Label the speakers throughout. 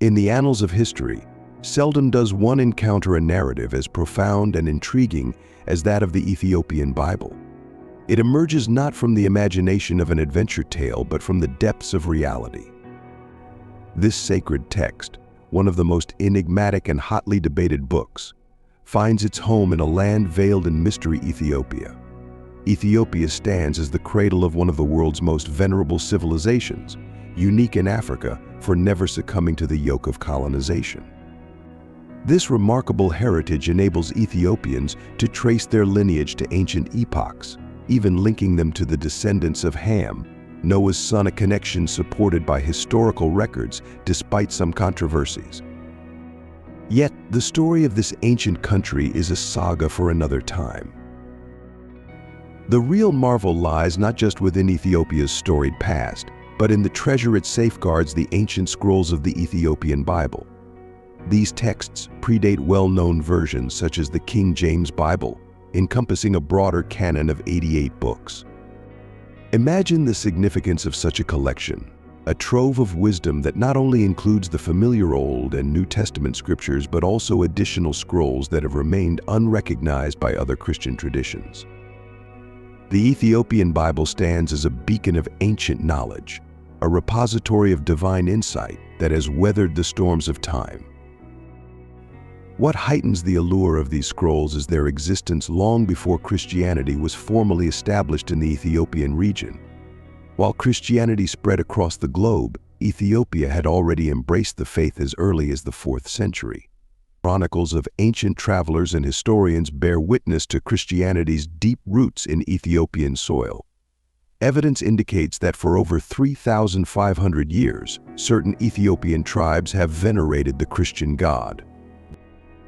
Speaker 1: In the annals of history, seldom does one encounter a narrative as profound and intriguing as that of the Ethiopian Bible. It emerges not from the imagination of an adventure tale, but from the depths of reality. This sacred text, one of the most enigmatic and hotly debated books, finds its home in a land veiled in mystery, Ethiopia. Ethiopia stands as the cradle of one of the world's most venerable civilizations, unique in Africa for never succumbing to the yoke of colonization. This remarkable heritage enables Ethiopians to trace their lineage to ancient epochs, even linking them to the descendants of Ham, Noah's son, a connection supported by historical records despite some controversies. Yet, the story of this ancient country is a saga for another time. The real marvel lies not just within Ethiopia's storied past, but in the treasure it safeguards, the ancient scrolls of the Ethiopian Bible. These texts predate well-known versions such as the King James Bible, encompassing a broader canon of 88 books. Imagine the significance of such a collection, a trove of wisdom that not only includes the familiar Old and New Testament scriptures, but also additional scrolls that have remained unrecognized by other Christian traditions. The Ethiopian Bible stands as a beacon of ancient knowledge, a repository of divine insight that has weathered the storms of time. What heightens the allure of these scrolls is their existence long before Christianity was formally established in the Ethiopian region. While Christianity spread across the globe, Ethiopia had already embraced the faith as early as the 4th century. Chronicles of ancient travelers and historians bear witness to Christianity's deep roots in Ethiopian soil. Evidence indicates that for over 3,500 years, certain Ethiopian tribes have venerated the Christian God.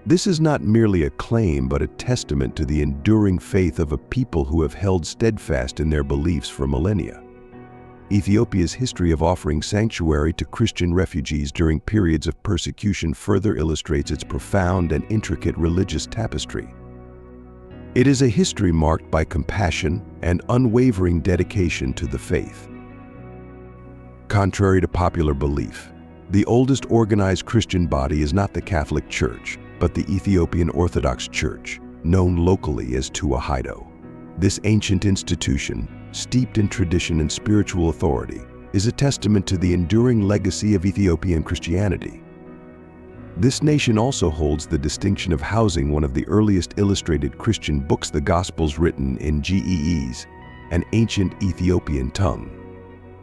Speaker 1: This is not merely a claim, but a testament to the enduring faith of a people who have held steadfast in their beliefs for millennia. Ethiopia's history of offering sanctuary to Christian refugees during periods of persecution further illustrates its profound and intricate religious tapestry. It is a history marked by compassion and unwavering dedication to the faith. Contrary to popular belief, the oldest organized Christian body is not the Catholic Church, but the Ethiopian Orthodox Church, known locally as Tewahedo. This ancient institution, steeped in tradition and spiritual authority, is a testament to the enduring legacy of Ethiopian Christianity. This nation also holds the distinction of housing one of the earliest illustrated Christian books, the Gospels, written in Ge'ez, an ancient Ethiopian tongue.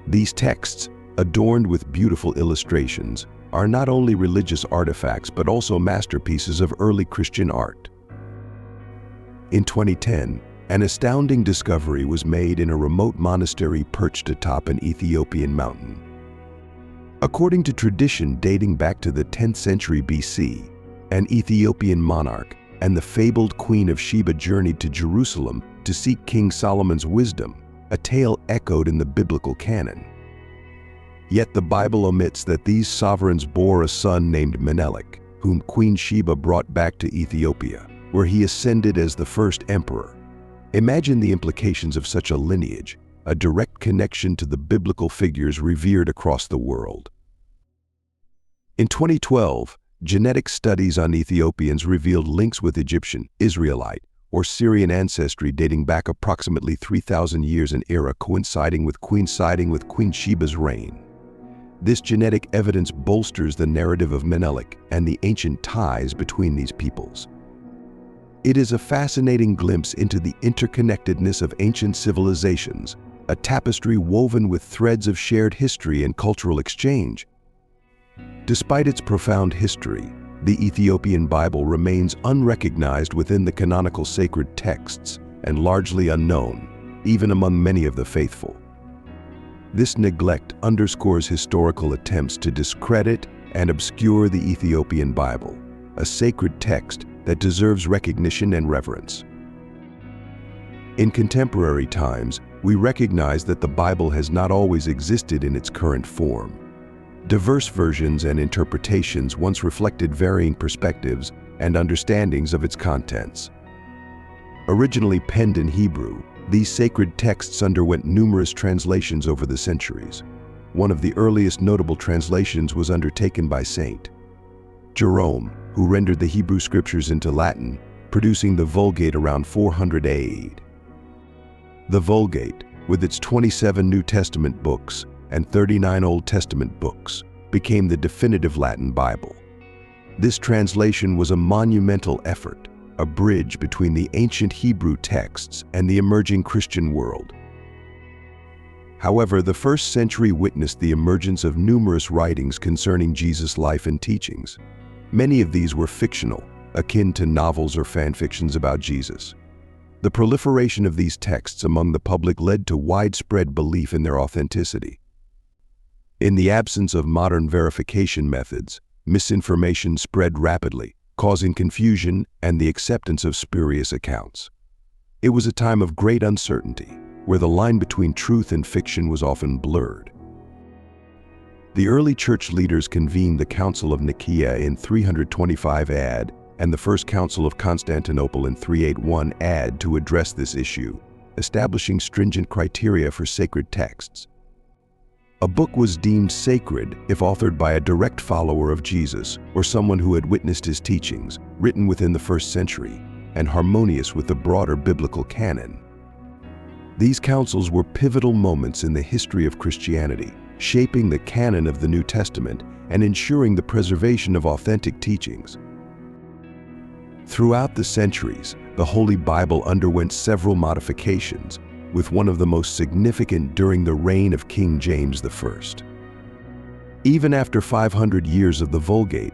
Speaker 1: These texts, adorned with beautiful illustrations, are not only religious artifacts but also masterpieces of early Christian art. In 2010, an astounding discovery was made in a remote monastery perched atop an Ethiopian mountain. According to tradition dating back to the 10th century BC, an Ethiopian monarch and the fabled Queen of Sheba journeyed to Jerusalem to seek King Solomon's wisdom, a tale echoed in the biblical canon. Yet the Bible omits that these sovereigns bore a son named Menelik, whom Queen Sheba brought back to Ethiopia, where he ascended as the first emperor. Imagine the implications of such a lineage, a direct connection to the biblical figures revered across the world. In 2012, genetic studies on Ethiopians revealed links with Egyptian, Israelite, or Syrian ancestry dating back approximately 3,000 years, an era coinciding with Queen Sheba's reign. This genetic evidence bolsters the narrative of Menelik and the ancient ties between these peoples. It is a fascinating glimpse into the interconnectedness of ancient civilizations, a tapestry woven with threads of shared history and cultural exchange. Despite its profound history, the Ethiopian Bible remains unrecognized within the canonical sacred texts and largely unknown, even among many of the faithful. This neglect underscores historical attempts to discredit and obscure the Ethiopian Bible, a sacred text that deserves recognition and reverence. In contemporary times, we recognize that the Bible has not always existed in its current form. Diverse versions and interpretations once reflected varying perspectives and understandings of its contents. Originally penned in Hebrew, these sacred texts underwent numerous translations over the centuries. one of the earliest notable translations was undertaken by Saint Jerome, who rendered the Hebrew scriptures into Latin, producing the Vulgate around 400 AD. The Vulgate, with its 27 New Testament books and 39 Old Testament books, became the definitive Latin Bible. This translation was a monumental effort, a bridge between the ancient Hebrew texts and the emerging Christian world. However, the first century witnessed the emergence of numerous writings concerning Jesus' life and teachings. Many of these were fictional, akin to novels or fan fictions about Jesus. The proliferation of these texts among the public led to widespread belief in their authenticity. In the absence of modern verification methods, misinformation spread rapidly, causing confusion and the acceptance of spurious accounts. It was a time of great uncertainty, where the line between truth and fiction was often blurred. The early church leaders convened the Council of Nicaea in 325 AD and the First Council of Constantinople in 381 AD to address this issue, establishing stringent criteria for sacred texts. A book was deemed sacred if authored by a direct follower of Jesus or someone who had witnessed his teachings, written within the first century, and harmonious with the broader biblical canon. These councils were pivotal moments in the history of Christianity, shaping the canon of the New Testament and ensuring the preservation of authentic teachings. Throughout the centuries, the Holy Bible underwent several modifications, with one of the most significant during the reign of King James I. Even after 500 years of the Vulgate,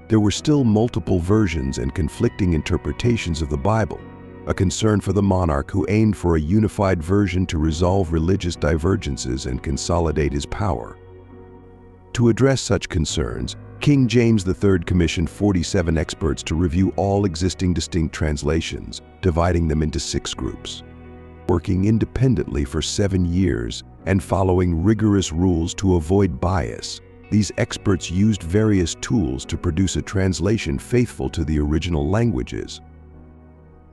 Speaker 1: there were still multiple versions and conflicting interpretations of the Bible, a concern for the monarch who aimed for a unified version to resolve religious divergences and consolidate his power. To address such concerns, King James III commissioned 47 experts to review all existing distinct translations, dividing them into 6 groups. Working independently for 7 years and following rigorous rules to avoid bias, these experts used various tools to produce a translation faithful to the original languages.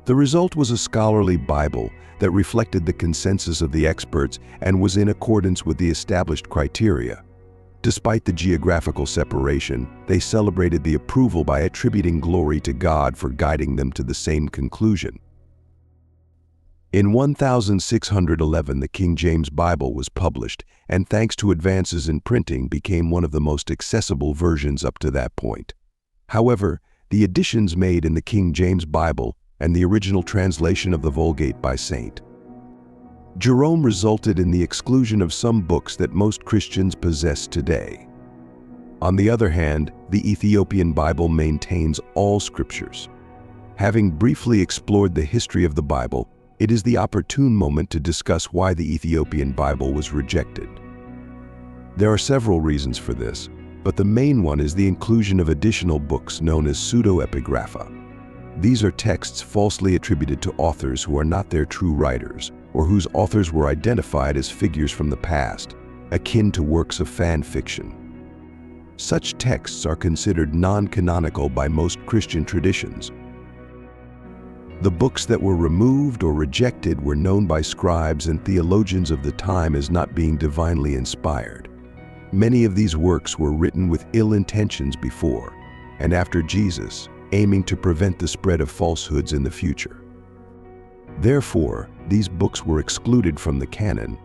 Speaker 1: The result was a scholarly Bible that reflected the consensus of the experts and was in accordance with the established criteria. Despite the geographical separation, they celebrated the approval by attributing glory to God for guiding them to the same conclusion. In 1611, the King James Bible was published, and thanks to advances in printing, became one of the most accessible versions up to that point. However, the additions made in the King James Bible and the original translation of the Vulgate by St. Jerome resulted in the exclusion of some books that most Christians possess today. On the other hand, the Ethiopian Bible maintains all scriptures. Having briefly explored the history of the Bible, it is the opportune moment to discuss why the Ethiopian Bible was rejected. There are several reasons for this, but the main one is the inclusion of additional books known as pseudo-epigrapha. These are texts falsely attributed to authors who are not their true writers, or whose authors were identified as figures from the past, akin to works of fan fiction. Such texts are considered non-canonical by most Christian traditions. The books that were removed or rejected were known by scribes and theologians of the time as not being divinely inspired. Many of these works were written with ill intentions before and after Jesus, aiming to prevent the spread of falsehoods in the future. Therefore, these books were excluded from the canon.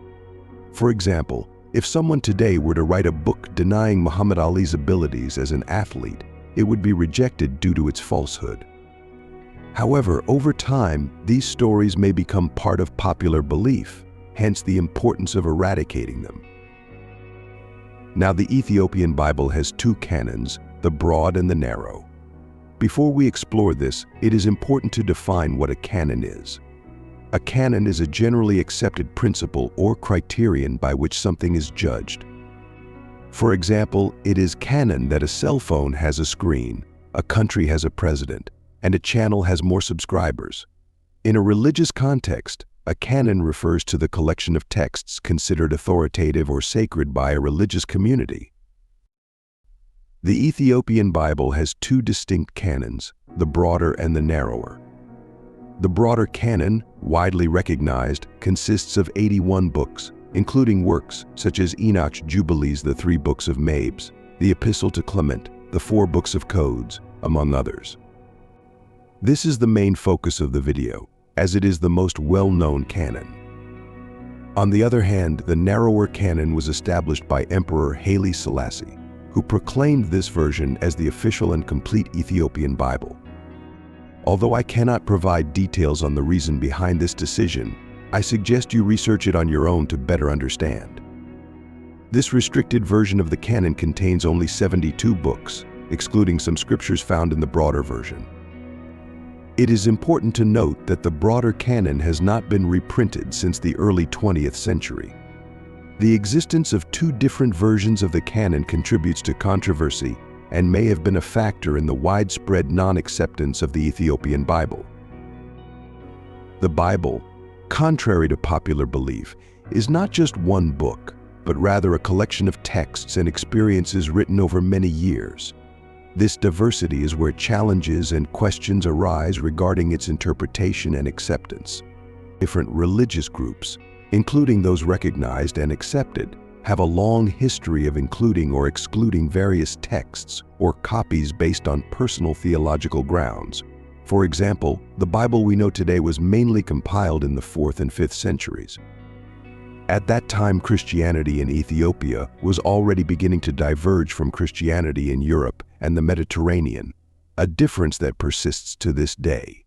Speaker 1: For example, if someone today were to write a book denying Muhammad Ali's abilities as an athlete, it would be rejected due to its falsehood. However, over time, these stories may become part of popular belief, hence the importance of eradicating them. Now, the Ethiopian Bible has 2 canons, the broad and the narrow. Before we explore this, it is important to define what a canon is. A canon is a generally accepted principle or criterion by which something is judged. For example, it is canon that a cell phone has a screen, a country has a president, and a channel has more subscribers. In a religious context, a canon refers to the collection of texts considered authoritative or sacred by a religious community. The Ethiopian Bible has 2 distinct canons, the broader and the narrower. The broader canon, widely recognized, consists of 81 books, including works such as Enoch's Jubilees, the 3 books of Mabes, the Epistle to Clement, the 4 books of Codes, among others. This is the main focus of the video, as it is the most well-known canon. On the other hand, the narrower canon was established by Emperor Haile Selassie, who proclaimed this version as the official and complete Ethiopian Bible. Although I cannot provide details on the reason behind this decision, I suggest you research it on your own to better understand. This restricted version of the canon contains only 72 books, excluding some scriptures found in the broader version. It is important to note that the broader canon has not been reprinted since the early 20th century. The existence of 2 different versions of the canon contributes to controversy and may have been a factor in the widespread non-acceptance of the Ethiopian Bible. The Bible, contrary to popular belief, is not just one book, but rather a collection of texts and experiences written over many years. This diversity is where challenges and questions arise regarding its interpretation and acceptance. Different religious groups, including those recognized and accepted, have a long history of including or excluding various texts or copies based on personal theological grounds. For example, the Bible we know today was mainly compiled in the 4th and 5th centuries. At that time, Christianity in Ethiopia was already beginning to diverge from Christianity in Europe and the Mediterranean, a difference that persists to this day.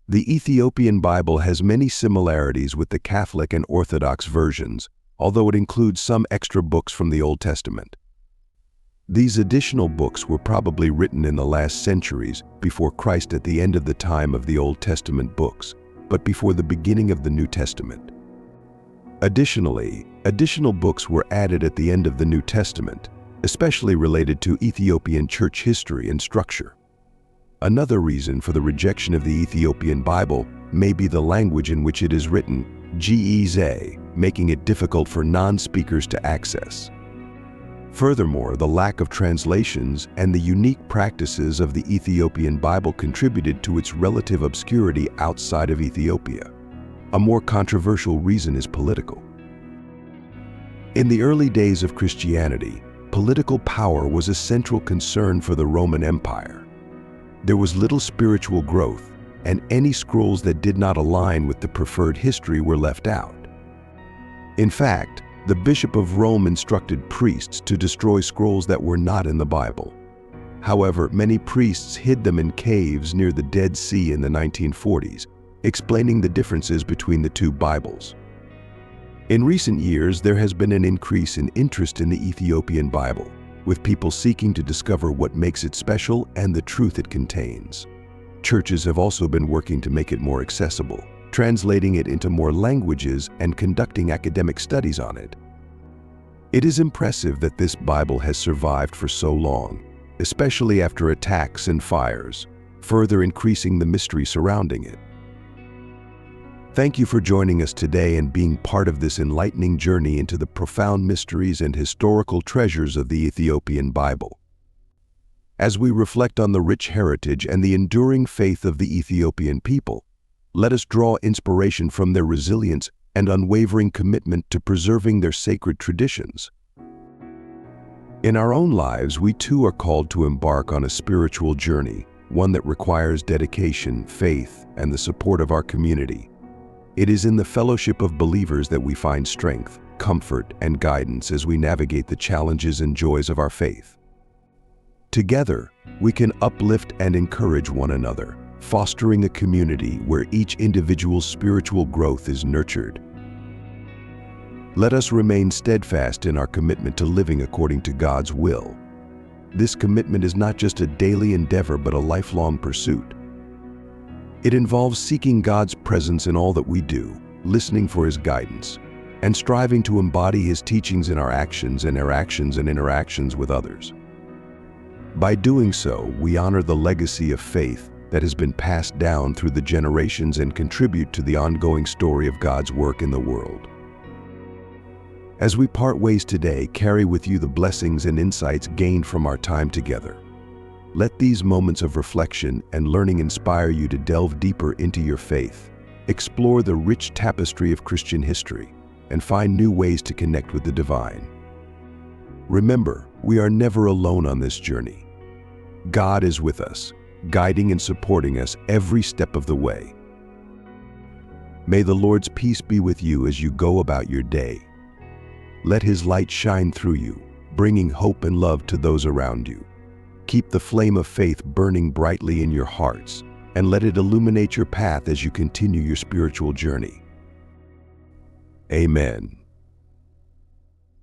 Speaker 1: The Ethiopian Bible has many similarities with the Catholic and Orthodox versions, although it includes some extra books from the Old Testament. These additional books were probably written in the last centuries before Christ, at the end of the time of the Old Testament books, but before the beginning of the New Testament. Additionally, additional books were added at the end of the New Testament, especially related to Ethiopian church history and structure. Another reason for the rejection of the Ethiopian Bible may be the language in which it is written, Ge'ez, making it difficult for non-speakers to access. Furthermore, the lack of translations and the unique practices of the Ethiopian Bible contributed to its relative obscurity outside of Ethiopia. A more controversial reason is political. In the early days of Christianity, political power was a central concern for the Roman Empire. There was little spiritual growth, and any scrolls that did not align with the preferred history were left out. In fact, the Bishop of Rome instructed priests to destroy scrolls that were not in the Bible. However, many priests hid them in caves near the Dead Sea in the 1940s, explaining the differences between the 2 Bibles. In recent years, there has been an increase in interest in the Ethiopian Bible, with people seeking to discover what makes it special and the truth it contains. Churches have also been working to make it more accessible, translating it into more languages and conducting academic studies on it. It is impressive that this Bible has survived for so long, especially after attacks and fires, further increasing the mystery surrounding it. Thank you for joining us today and being part of this enlightening journey into the profound mysteries and historical treasures of the Ethiopian Bible. As we reflect on the rich heritage and the enduring faith of the Ethiopian people, let us draw inspiration from their resilience and unwavering commitment to preserving their sacred traditions. In our own lives, we too are called to embark on a spiritual journey, one that requires dedication, faith, and the support of our community. It is in the fellowship of believers that we find strength, comfort, and guidance as we navigate the challenges and joys of our faith. Together, we can uplift and encourage one another, fostering a community where each individual's spiritual growth is nurtured. Let us remain steadfast in our commitment to living according to God's will. This commitment is not just a daily endeavor but a lifelong pursuit. It involves seeking God's presence in all that we do, listening for His guidance, and striving to embody His teachings in our actions and interactions with others. By doing so, we honor the legacy of faith that has been passed down through the generations and contribute to the ongoing story of God's work in the world. As we part ways today, carry with you the blessings and insights gained from our time together. Let these moments of reflection and learning inspire you to delve deeper into your faith, explore the rich tapestry of Christian history, and find new ways to connect with the divine. Remember, we are never alone on this journey. God is with us, guiding and supporting us every step of the way. May the Lord's peace be with you as you go about your day. Let His light shine through you, bringing hope and love to those around you. Keep the flame of faith burning brightly in your hearts, and let it illuminate your path as you continue your spiritual journey. Amen.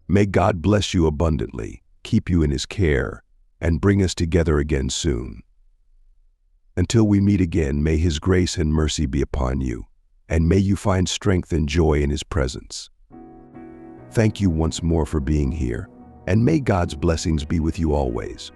Speaker 1: May God bless you abundantly, keep you in His care, and bring us together again soon. Until we meet again, may His grace and mercy be upon you, and may you find strength and joy in His presence. Thank you once more for being here, and may God's blessings be with you always.